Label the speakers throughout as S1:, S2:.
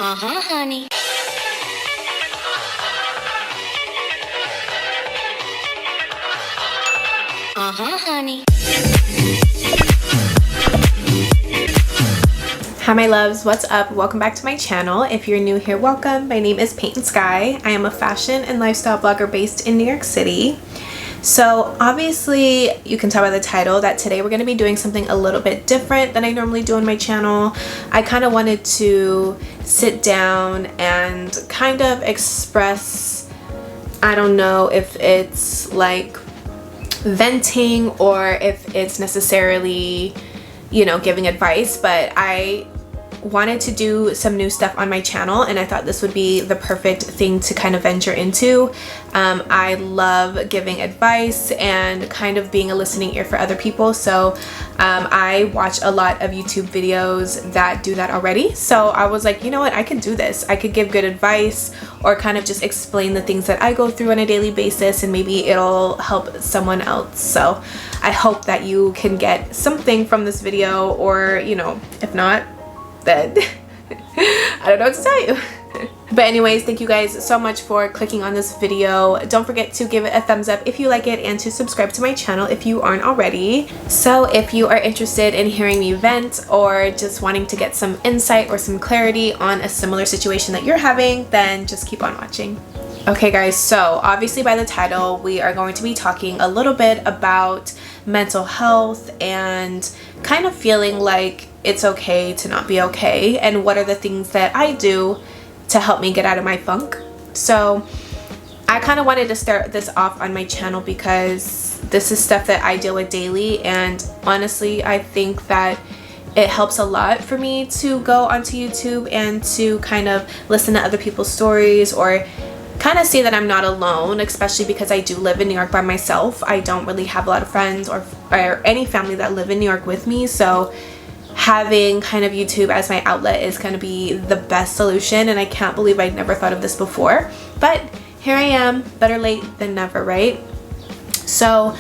S1: Honey. Honey. Hi my loves, what's up? Welcome back to my channel. If you're new here, welcome. My name is PAYTON SKY. I am a fashion and lifestyle blogger based in New York City. So obviously you can tell by the title that today we're going to be doing something a little bit different than I normally do on my channel. I kind of wanted to sit down and kind of express, I don't know if it's like venting or if it's necessarily, you know, giving advice, but I wanted to do some new stuff on my channel and I thought this would be the perfect thing to kind of venture into. I love giving advice and kind of being a listening ear for other people, so I watch a lot of YouTube videos that do that already, so I was like, you know what, I could do this. I could give good advice or kind of just explain the things that I go through on a daily basis and maybe it'll help someone else. So I hope that you can get something from this video, or you know, if not, then I don't know what to tell you. But anyways, thank you guys so much for clicking on this video. Don't forget to give it a thumbs up if you like it and to subscribe to my channel if you aren't already. So if you are interested in hearing me vent or just wanting to get some insight or some clarity on a similar situation that you're having, then just keep on watching. Okay guys, so obviously by the title we are going to be talking a little bit about mental health and kind of feeling like it's okay to not be okay, and what are the things that I do to help me get out of my funk. So I kind of wanted to start this off on my channel because this is stuff that I deal with daily, and honestly I think that it helps a lot for me to go onto YouTube and to kind of listen to other people's stories or kind of see that I'm not alone, especially because I do live in New York by myself. I don't really have a lot of friends or any family that live in New York with me, so having kind of YouTube as my outlet is going to be the best solution, and I can't believe I never thought of this before, but here I am, better late than never, right? So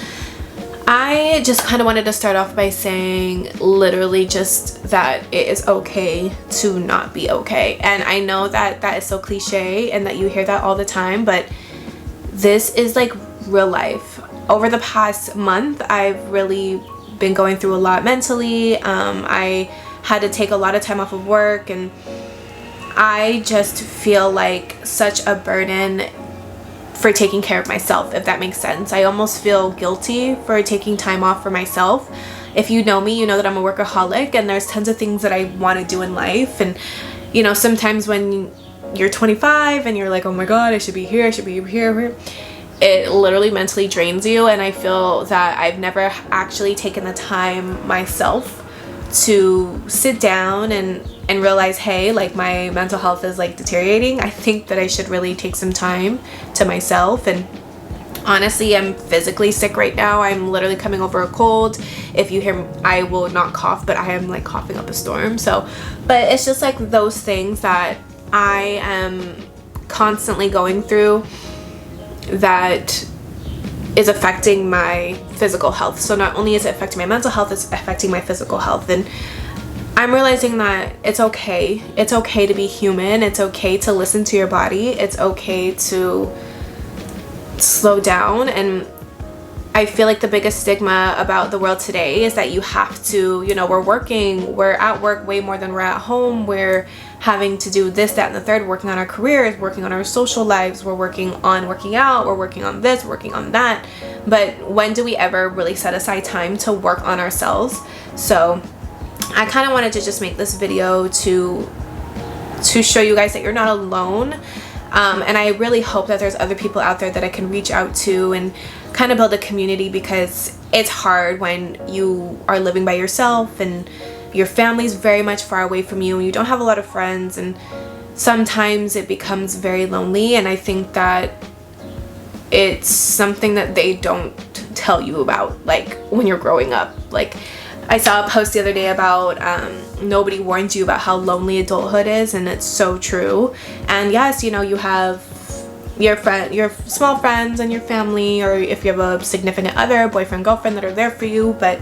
S1: I just kind of wanted to start off by saying literally just that it is okay to not be okay. And I know that that is so cliche and that you hear that all the time, but this is like real life. Over the past month, I've really been going through a lot mentally. I had to take a lot of time off of work, and I just feel like such a burden for taking care of myself, if that makes sense. I almost feel guilty for taking time off for myself. If you know me, you know that I'm a workaholic and there's tons of things that I want to do in life, and you know, sometimes when you're 25 and you're like, oh my god, I should be here, I should be here, it literally mentally drains you, and I feel that I've never actually taken the time myself to sit down and realize, hey, like my mental health is like deteriorating. I think that I should really take some time to myself, and honestly I'm physically sick right now. I'm literally coming over a cold. If you hear, I will not cough, but I am like coughing up a storm. So, but it's just like those things that I am constantly going through that is affecting my physical health. So not only is it affecting my mental health, it's affecting my physical health, and I'm realizing that it's okay. It's okay to be human. It's okay to listen to your body. It's okay to slow down. And I feel like the biggest stigma about the world today is that you have to, you know, we're at work way more than we're at home. We're having to do this, that, and the third, working on our careers, working on our social lives, we're working on working out, we're working on this, working on that. But when do we ever really set aside time to work on ourselves? So I kind of wanted to just make this video to show you guys that you're not alone, and I really hope that there's other people out there that I can reach out to and kind of build a community, because it's hard when you are living by yourself and your family's very much far away from you and you don't have a lot of friends, and sometimes it becomes very lonely. And I think that it's something that they don't tell you about, like when you're growing up. Like I saw a post the other day about nobody warns you about how lonely adulthood is, and it's so true. And yes, you know, you have your small friends and your family, or if you have a significant other, boyfriend, girlfriend, that are there for you, but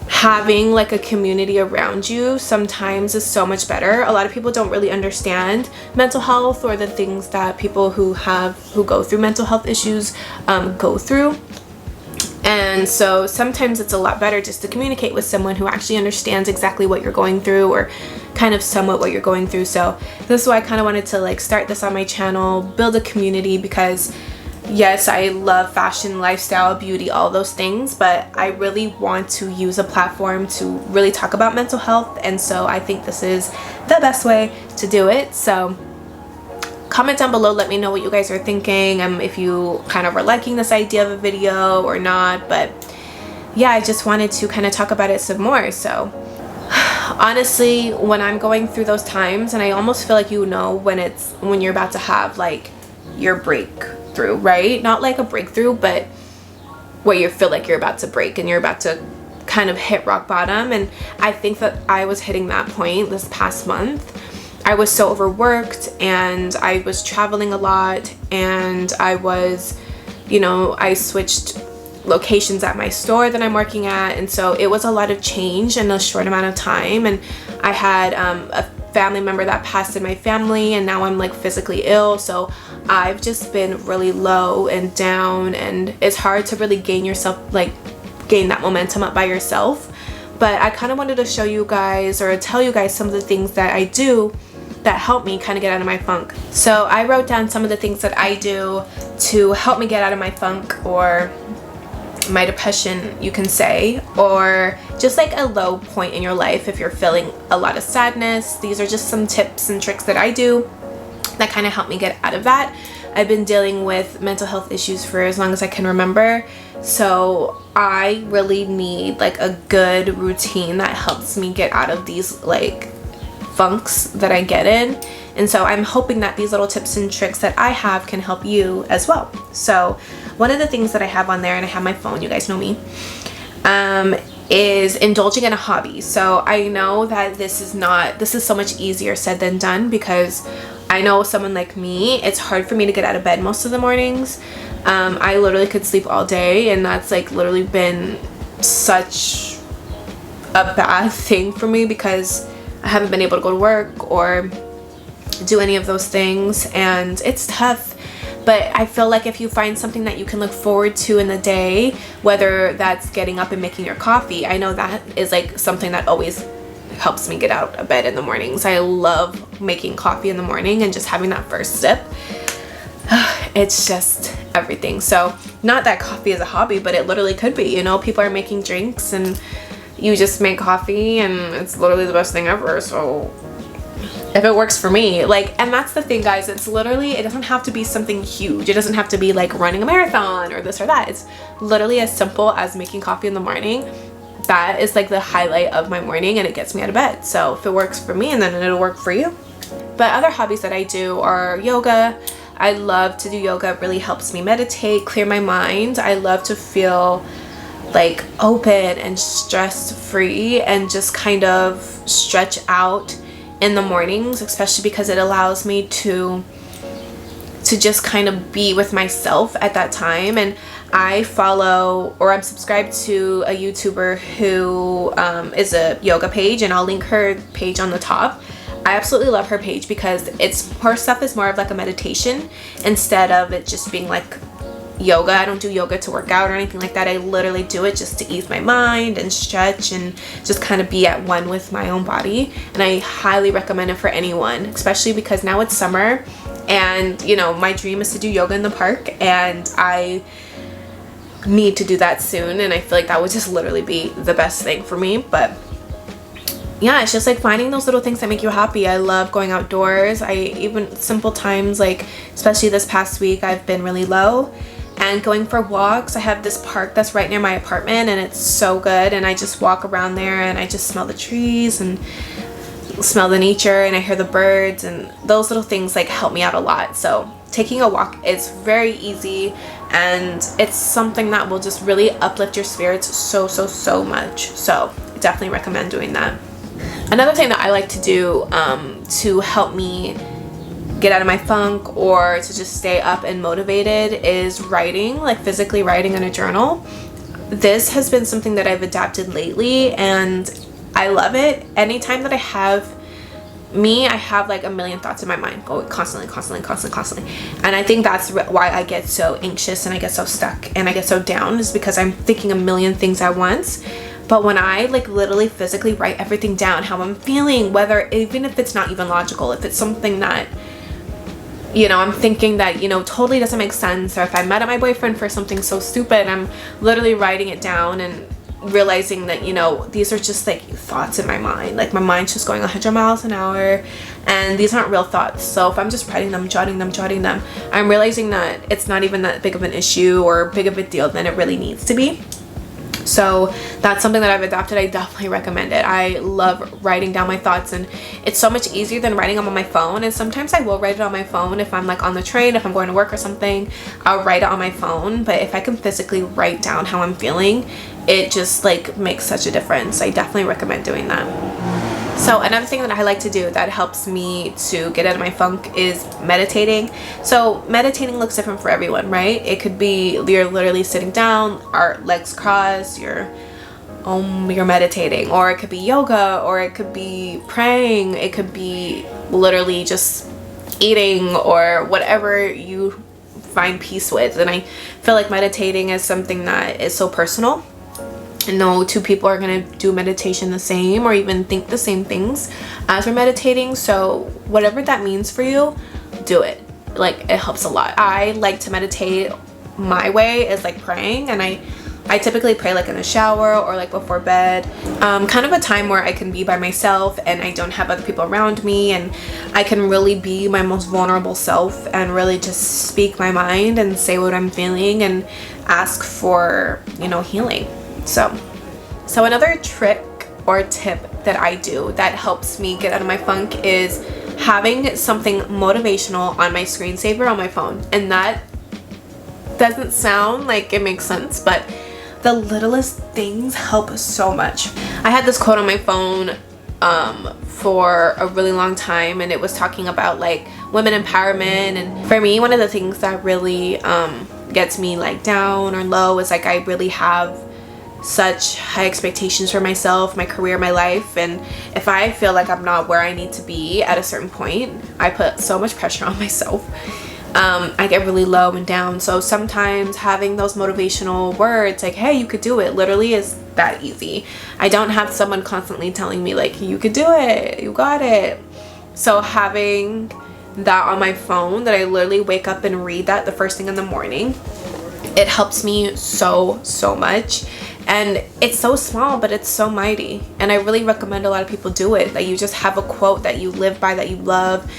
S1: having like a community around you sometimes is so much better. A lot of people don't really understand mental health or the things that people who go through mental health issues go through. And so sometimes it's a lot better just to communicate with someone who actually understands exactly what you're going through, or kind of somewhat what you're going through. So this is why I kind of wanted to like start this on my channel, build a community, because yes, I love fashion, lifestyle, beauty, all those things, but I really want to use a platform to really talk about mental health. And so I think this is the best way to do it. So comment down below, let me know what you guys are thinking, if you kind of were liking this idea of a video or not. But yeah, I just wanted to kind of talk about it some more. So honestly, when I'm going through those times, and I almost feel like, you know, when you're about to have like your breakthrough, right? Not like a breakthrough, but where you feel like you're about to break and you're about to kind of hit rock bottom. And I think that I was hitting that point this past month. I was so overworked, and I was traveling a lot, and I was, you know, I switched locations at my store that I'm working at, and so it was a lot of change in a short amount of time. And I had a family member that passed in my family, and now I'm like physically ill, so I've just been really low and down, and it's hard to really gain that momentum up by yourself. But I kind of wanted to show you guys, or tell you guys, some of the things that I do that help me kind of get out of my funk. So I wrote down some of the things that I do to help me get out of my funk, or my depression, you can say, or just like a low point in your life if you're feeling a lot of sadness. These are just some tips and tricks that I do that kind of help me get out of that. I've been dealing with mental health issues for as long as I can remember, so I really need like a good routine that helps me get out of these like funks that I get in. And so I'm hoping that these little tips and tricks that I have can help you as well. So one of the things that I have on there, and I have my phone, you guys know me, is indulging in a hobby. So I know that this is so much easier said than done, because I know someone like me, it's hard for me to get out of bed most of the mornings. I literally could sleep all day, and that's like literally been such a bad thing for me, because I haven't been able to go to work or do any of those things, and it's tough. But I feel like if you find something that you can look forward to in the day, whether that's getting up and making your coffee, I know that is like something that always helps me get out of bed in the mornings. I love making coffee in the morning and just having that first sip. It's just everything. So not that coffee is a hobby, but it literally could be, you know, people are making drinks and you just make coffee, and it's literally the best thing ever. So if it works for me, like, and that's the thing, guys, it's literally, it doesn't have to be something huge. It doesn't have to be like running a marathon or this or that. It's literally as simple as making coffee in the morning. That is like the highlight of my morning, and it gets me out of bed. So if it works for me, and then it'll work for you. But other hobbies that I do are yoga. I love to do yoga. It really helps me meditate, clear my mind. I love to feel like open and stress free, and just kind of stretch out in the mornings, especially because it allows me to just kind of be with myself at that time. And I follow, or I'm subscribed to, a YouTuber who is a yoga page, and I'll link her page on the top. I absolutely love her page because her stuff is more of like a meditation instead of it just being like yoga. I don't do yoga to work out or anything like that. I literally do it just to ease my mind and stretch and just kind of be at one with my own body. And I highly recommend it for anyone, especially because now it's summer, and you know, my dream is to do yoga in the park, and I need to do that soon, and I feel like that would just literally be the best thing for me. But yeah, it's just like finding those little things that make you happy. I love going outdoors. Even simple times, like especially this past week, I've been really low, and going for walks. I have this park that's right near my apartment, and it's so good, and I just walk around there, and I just smell the trees and smell the nature, and I hear the birds, and those little things like help me out a lot. So taking a walk is very easy, and it's something that will just really uplift your spirits so much. So I definitely recommend doing that. Another thing that I like to do to help me get out of my funk, or to just stay up and motivated, is writing, like physically writing in a journal. this has been something that I've adapted lately, and I love it. Anytime that I have like a million thoughts in my mind going constantly, and I think that's why I get so anxious and I get so stuck and I get so down, is because I'm thinking a million things at once. But when I like literally physically write everything down, how I'm feeling, whether, even if it's not even logical, if it's something that, you know, I'm thinking that, you know, totally doesn't make sense, or if I mad at my boyfriend for something so stupid, I'm literally writing it down and realizing that, you know, these are just like thoughts in my mind. Like my mind's just going 100 miles an hour, and these aren't real thoughts. So if I'm just writing them, jotting them, I'm realizing that it's not even that big of an issue or big of a deal than it really needs to be. So that's something that I've adopted. I definitely recommend it. I love writing down my thoughts, and it's so much easier than writing them on my phone. And sometimes I will write it on my phone if I'm like on the train, if I'm going to work or something, I'll write it on my phone. But if I can physically write down how I'm feeling, it just like makes such a difference. I definitely recommend doing that. So another thing that I like to do that helps me to get out of my funk is meditating. So meditating looks different for everyone, right? It could be you're literally sitting down, our legs crossed, you're meditating, or it could be yoga, or it could be praying, it could be literally just eating, or whatever you find peace with. And I feel like meditating is something that is so personal. No two people are gonna do meditation the same or even think the same things as we're meditating. So whatever that means for you, do it. Like, it helps a lot. I like to meditate my way is like praying, and I typically pray like in the shower or like before bed, kind of a time where I can be by myself and I don't have other people around me, and I can really be my most vulnerable self and really just speak my mind and say what I'm feeling and ask for, you know, healing. So another trick or tip that I do that helps me get out of my funk is having something motivational on my screensaver on my phone. And that doesn't sound like it makes sense, but the littlest things help so much. I had this quote on my phone for a really long time, and it was talking about like women empowerment. And for me, one of the things that really gets me like down or low is like I really have such high expectations for myself, my career, my life, and if I feel like I'm not where I need to be at a certain point, I put so much pressure on myself. I get really low and down. So sometimes having those motivational words like, hey, you could do it, literally is that easy. I don't have someone constantly telling me like, you could do it, you got it. So having that on my phone, that I literally wake up and read that the first thing in the morning, it helps me so much. And it's so small, but it's so mighty. And I really recommend a lot of people do it. That you just have a quote that you live by, that you love.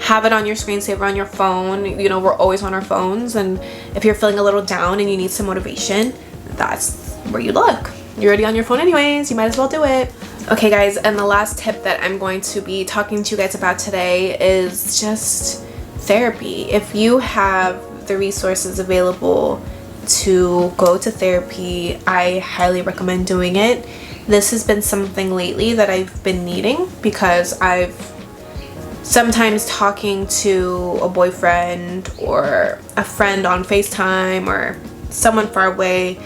S1: Have it on your screensaver on your phone. You know, we're always on our phones. And if you're feeling a little down and you need some motivation, that's where you look. You're already on your phone anyways. You might as well do it. Okay, guys. And the last tip that I'm going to be talking to you guys about today is just therapy. If you have the resources available to go to therapy, I highly recommend doing it. This has been something lately that I've been needing, because I've sometimes talking to a boyfriend or a friend on FaceTime or someone far away,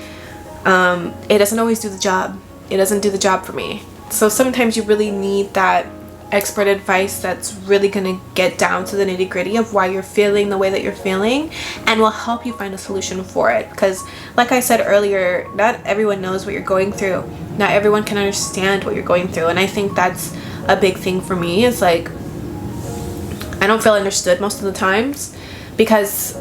S1: it doesn't always do the job. It doesn't do the job for me. So sometimes you really need that expert advice that's really gonna get down to the nitty-gritty of why you're feeling the way that you're feeling, and will help you find a solution for it. Because like I said earlier, not everyone knows what you're going through. Not everyone can understand what you're going through, and I think that's a big thing for me. Is like, I don't feel understood most of the times, because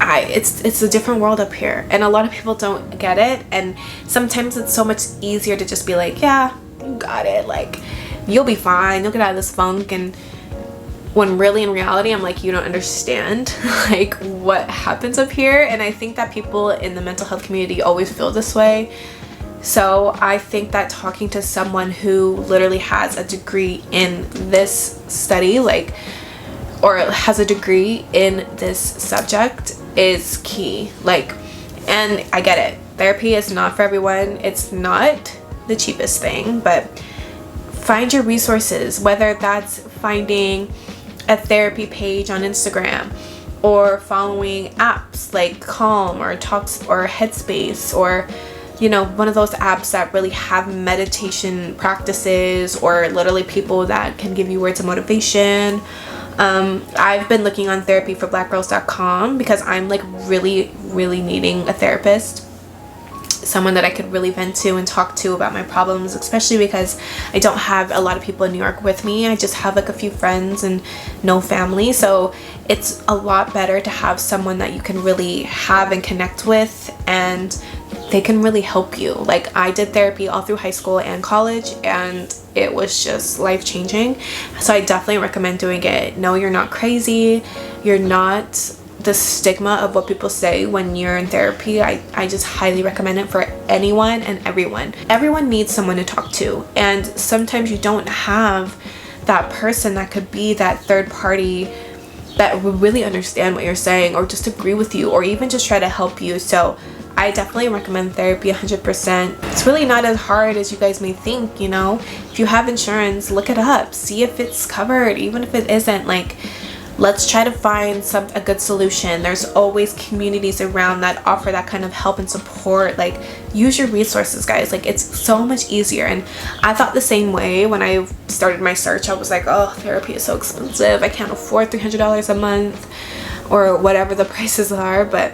S1: it's a different world up here, and a lot of people don't get it. And sometimes it's so much easier to just be like, yeah, you got it, like, you'll be fine, you'll get out of this funk. And when really in reality, I'm like, you don't understand like what happens up here. And I think that people in the mental health community always feel this way. So I think that talking to someone who literally has a degree in this study, like, or has a degree in this subject, is key. Like, and I get it, therapy is not for everyone. It's not the cheapest thing, but find your resources, whether that's finding a therapy page on Instagram, or following apps like Calm or Talks or Headspace, or you know, one of those apps that really have meditation practices, or literally people that can give you words of motivation. I've been looking on therapyforblackgirls.com because I'm like really needing a therapist, someone that I could really vent to and talk to about my problems, especially because I don't have a lot of people in New York with me. I just have like a few friends and no family, so it's a lot better to have someone that you can really have and connect with, and they can really help you. Like, I did therapy all through high school and college, and it was just life-changing, so I definitely recommend doing it. No, you're not crazy. You're not the stigma of what people say when you're in therapy. I just highly recommend it for anyone and everyone. Everyone needs someone to talk to, and sometimes you don't have that person that could be that third party that would really understand what you're saying, or just agree with you, or even just try to help you. So I definitely recommend therapy 100%. It's really not as hard as you guys may think, you know. If you have insurance, look it up, see if it's covered. Even if it isn't, like, let's try to find a good solution. There's always communities around that offer that kind of help and support. Like, use your resources, guys. Like, it's so much easier. And I thought the same way when I started my search. I was like, oh, therapy is so expensive. I can't afford $300 a month or whatever the prices are. But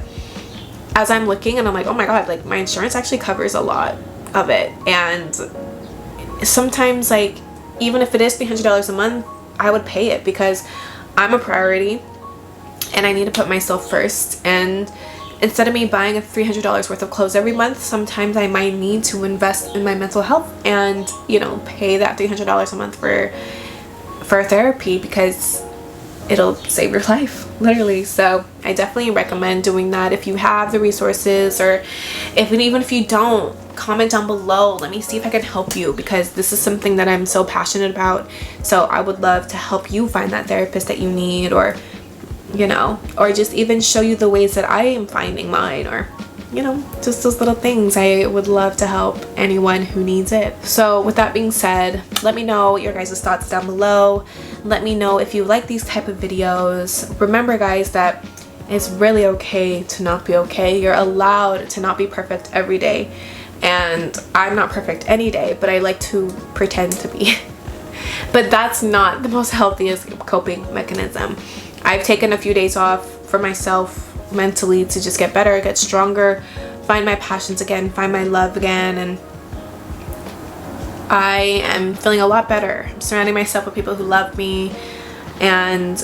S1: as I'm looking, and I'm like, oh my god, like, my insurance actually covers a lot of it. And sometimes, like, even if it is $300 a month, I would pay it because I'm a priority and I need to put myself first. And instead of me buying a $300 worth of clothes every month, sometimes I might need to invest in my mental health and, you know, pay that $300 a month for therapy, because it'll save your life, literally. So I definitely recommend doing that if you have the resources, or even if you don't, comment down below. Let me see if I can help you, because this is something that I'm so passionate about. So I would love to help you find that therapist that you need, or, you know, or just even show you the ways that I am finding mine, or, you know, just those little things. I would love to help anyone who needs it. So with that being said, let me know your guys' thoughts down below. Let me know if you like these type of videos. Remember, guys, that it's really okay to not be okay. You're allowed to not be perfect every day. And I'm not perfect any day, but I like to pretend to be. But that's not the most healthiest coping mechanism. I've taken a few days off for myself mentally to just get better, get stronger, find my passions again, find my love again, and I am feeling a lot better. I'm surrounding myself with people who love me, and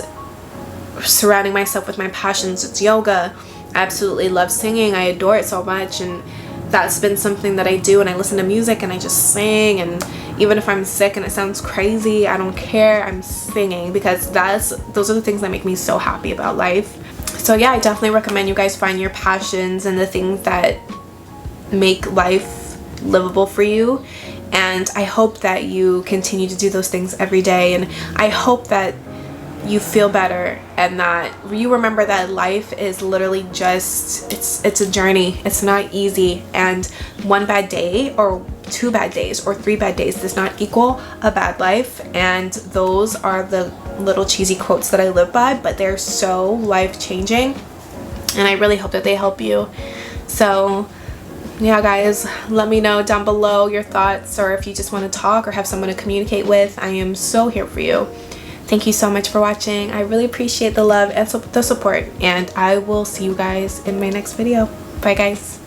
S1: surrounding myself with my passions. It's yoga. I absolutely love singing. I adore it so much, and that's been something that I do. And I listen to music and I just sing, and even if I'm sick and it sounds crazy, I don't care. I'm singing, because those are the things that make me so happy about life. So yeah, I definitely recommend you guys find your passions and the things that make life livable for you. And I hope that you continue to do those things every day, and I hope that you feel better, and that you remember that life is literally just, it's a journey. It's not easy, and one bad day or 2 bad days or 3 bad days does not equal a bad life. And those are the little cheesy quotes that I live by, but they're so life-changing, and I really hope that they help you. So yeah, guys, let me know down below your thoughts, or if you just want to talk or have someone to communicate with. I am so here for you. Thank you so much for watching. I really appreciate the love and the support, and I will see you guys in my next video. Bye, guys.